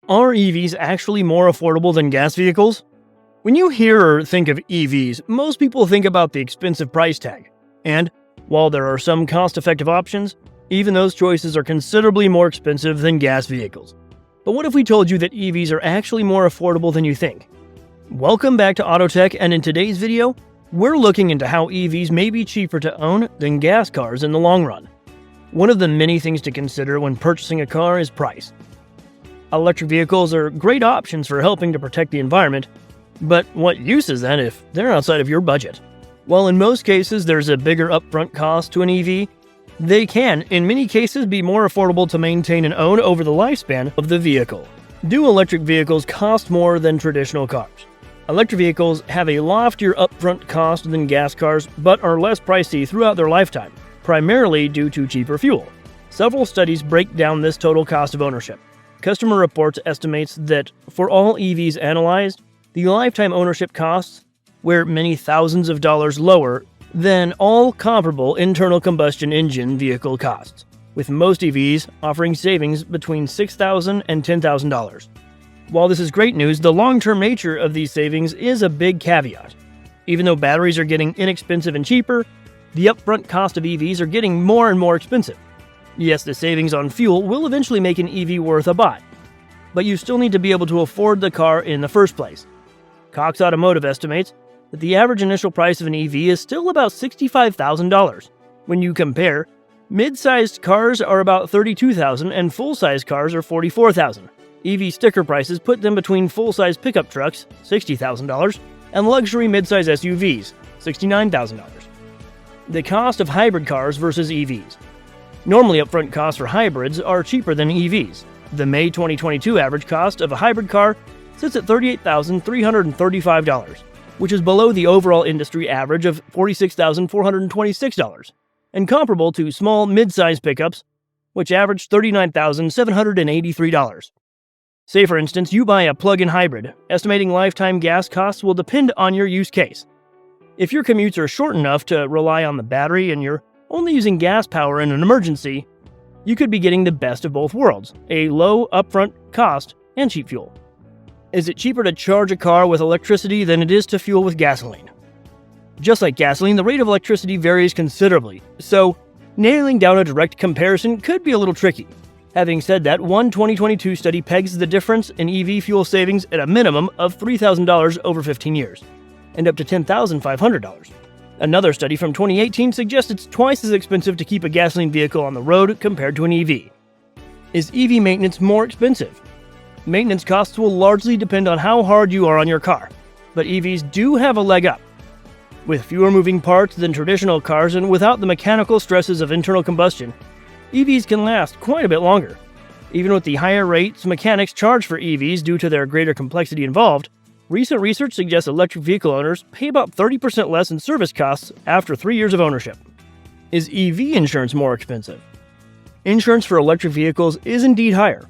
Are EVs actually more affordable than gas vehicles? When you hear or think of EVs, most people think about the expensive price tag. And while there are some cost-effective options, even those choices are considerably more expensive than gas vehicles. But what if we told you that EVs are actually more affordable than you think? Welcome back to Autotech, and in today's video, we're looking into how EVs may be cheaper to own than gas cars in the long run. One of the many things to consider when purchasing a car is price. Electric vehicles are great options for helping to protect the environment, but what use is that if they're outside of your budget? While in most cases there's a bigger upfront cost to an EV, they can, in many cases, be more affordable to maintain and own over the lifespan of the vehicle. Do electric vehicles cost more than traditional cars? Electric vehicles have a loftier upfront cost than gas cars, but are less pricey throughout their lifetime, primarily due to cheaper fuel. Several studies break down this total cost of ownership. Customer Reports estimates that for all EVs analyzed, the lifetime ownership costs were many thousands of dollars lower than all comparable internal combustion engine vehicle costs, with most EVs offering savings between $6,000 and $10,000. While this is great news, the long-term nature of these savings is a big caveat. Even though batteries are getting inexpensive and cheaper, the upfront cost of EVs are getting more and more expensive. Yes, the savings on fuel will eventually make an EV worth a buy, but you still need to be able to afford the car in the first place. Cox Automotive estimates that the average initial price of an EV is still about $65,000. When you compare, mid-sized cars are about $32,000 and full-size cars are $44,000. EV sticker prices put them between full-size pickup trucks, $60,000, and luxury mid-size SUVs, $69,000. The cost of hybrid cars versus EVs. Normally, upfront costs for hybrids are cheaper than EVs. The May 2022 average cost of a hybrid car sits at $38,335, which is below the overall industry average of $46,426, and comparable to small mid-size pickups, which average $39,783. Say, for instance, you buy a plug-in hybrid. Estimating lifetime gas costs will depend on your use case. If your commutes are short enough to rely on the battery and you're only using gas power in an emergency, you could be getting the best of both worlds, a low upfront cost and cheap fuel. Is it cheaper to charge a car with electricity than it is to fuel with gasoline? Just like gasoline, the rate of electricity varies considerably, so nailing down a direct comparison could be a little tricky. Having said that, one 2022 study pegs the difference in EV fuel savings at a minimum of $3,000 over 15 years, and up to $10,500. Another study from 2018 suggests it's twice as expensive to keep a gasoline vehicle on the road compared to an EV. Is EV maintenance more expensive? Maintenance costs will largely depend on how hard you are on your car, but EVs do have a leg up. With fewer moving parts than traditional cars and without the mechanical stresses of internal combustion, EVs can last quite a bit longer. Even with the higher rates mechanics charge for EVs due to their greater complexity involved, recent research suggests electric vehicle owners pay about 30% less in service costs after 3 years of ownership. Is EV insurance more expensive? Insurance for electric vehicles is indeed higher.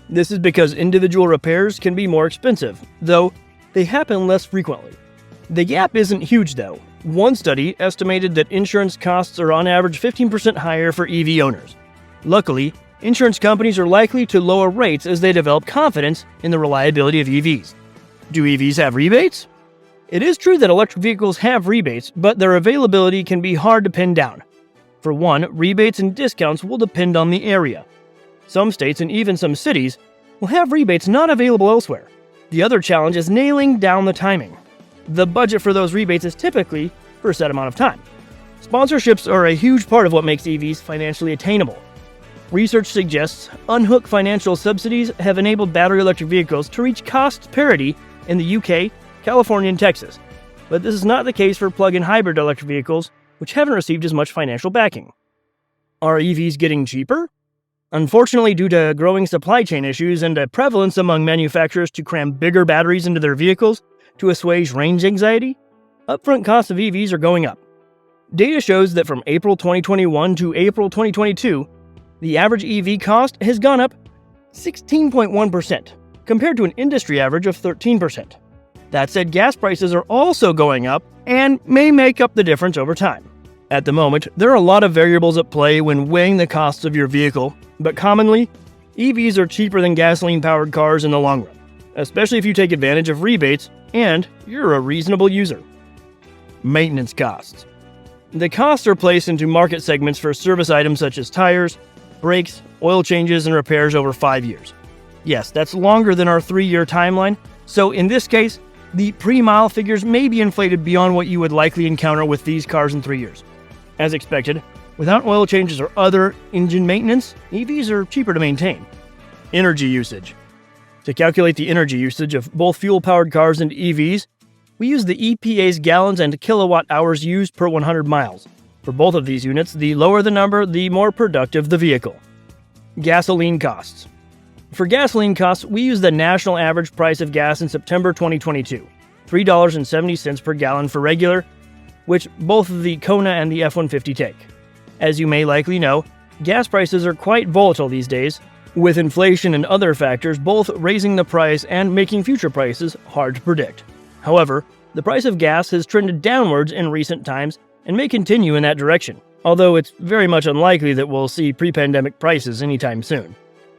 This is because individual repairs can be more expensive, though they happen less frequently. The gap isn't huge though. One study estimated that insurance costs are on average 15% higher for EV owners. Luckily, insurance companies are likely to lower rates as they develop confidence in the reliability of EVs. Do EVs have rebates? It is true that electric vehicles have rebates, but their availability can be hard to pin down. For one, rebates and discounts will depend on the area. Some states and even some cities will have rebates not available elsewhere. The other challenge is nailing down the timing. The budget for those rebates is typically for a set amount of time. Sponsorships are a huge part of what makes EVs financially attainable. Research suggests unhooked financial subsidies have enabled battery electric vehicles to reach cost parity in the UK, California, and Texas. But this is not the case for plug-in hybrid electric vehicles, which haven't received as much financial backing. Are EVs getting cheaper? Unfortunately, due to growing supply chain issues and a prevalence among manufacturers to cram bigger batteries into their vehicles to assuage range anxiety, upfront costs of EVs are going up. Data shows that from April 2021 to April 2022, the average EV cost has gone up 16.1%, compared to an industry average of 13%. That said, gas prices are also going up and may make up the difference over time. At the moment, there are a lot of variables at play when weighing the costs of your vehicle, but commonly, EVs are cheaper than gasoline-powered cars in the long run, especially if you take advantage of rebates and you're a reasonable user. Maintenance costs. The costs are placed into market segments for service items such as tires, brakes, oil changes, and repairs over 5 years. Yes, that's longer than our 3-year timeline, so in this case, the pre-mile figures may be inflated beyond what you would likely encounter with these cars in 3 years. As expected, without oil changes or other engine maintenance, EVs are cheaper to maintain. Energy usage. To calculate the energy usage of both fuel-powered cars and EVs, we use the EPA's gallons and kilowatt hours used per 100 miles. For both of these units, the lower the number, the more productive the vehicle. Gasoline costs. For gasoline costs, we use the national average price of gas in September 2022, $3.70 per gallon for regular, which both the Kona and the F-150 take. As you may likely know, gas prices are quite volatile these days, with inflation and other factors both raising the price and making future prices hard to predict. However, the price of gas has trended downwards in recent times and may continue in that direction, although it's very much unlikely that we'll see pre-pandemic prices anytime soon.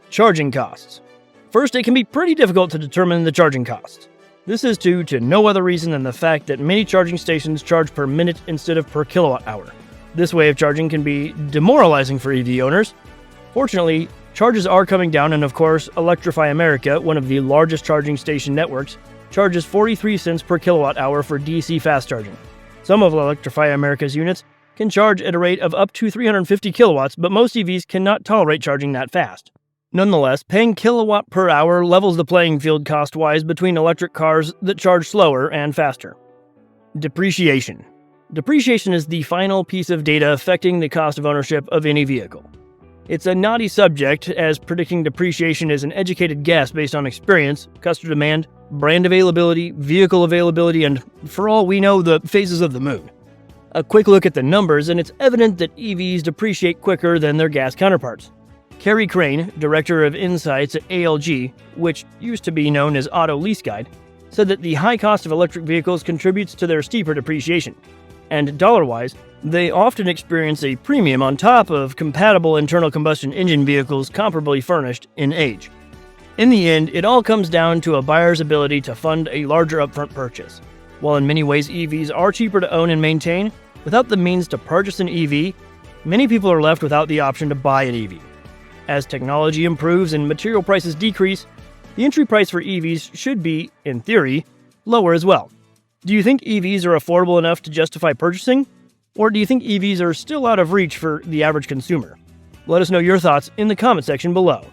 Charging costs. First, it can be pretty difficult to determine the charging costs. This is due to no other reason than the fact that many charging stations charge per minute instead of per kilowatt hour. This way of charging can be demoralizing for EV owners. Fortunately, charges are coming down, and of course, Electrify America, one of the largest charging station networks, charges 43 cents per kilowatt hour for DC fast charging. Some of Electrify America's units can charge at a rate of up to 350 kilowatts, but most EVs cannot tolerate charging that fast. Nonetheless, paying kilowatt per hour levels the playing field cost-wise between electric cars that charge slower and faster. Depreciation. Depreciation is the final piece of data affecting the cost of ownership of any vehicle. It's a knotty subject, as predicting depreciation is an educated guess based on experience, customer demand, brand availability, vehicle availability, and, for all we know, the phases of the moon. A quick look at the numbers, and it's evident that EVs depreciate quicker than their gas counterparts. Kerry Crane, director of insights at ALG, which used to be known as Auto Lease Guide, said that the high cost of electric vehicles contributes to their steeper depreciation, and dollar-wise, they often experience a premium on top of compatible internal combustion engine vehicles comparably furnished in age. In the end, it all comes down to a buyer's ability to fund a larger upfront purchase. While in many ways EVs are cheaper to own and maintain, without the means to purchase an EV, many people are left without the option to buy an EV. As technology improves and material prices decrease, the entry price for EVs should be, in theory, lower as well. Do you think EVs are affordable enough to justify purchasing? Or do you think EVs are still out of reach for the average consumer? Let us know your thoughts in the comment section below.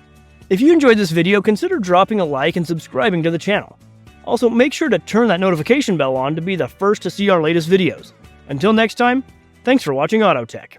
If you enjoyed this video, consider dropping a like and subscribing to the channel. Also, make sure to turn that notification bell on to be the first to see our latest videos. Until next time, thanks for watching Autotech.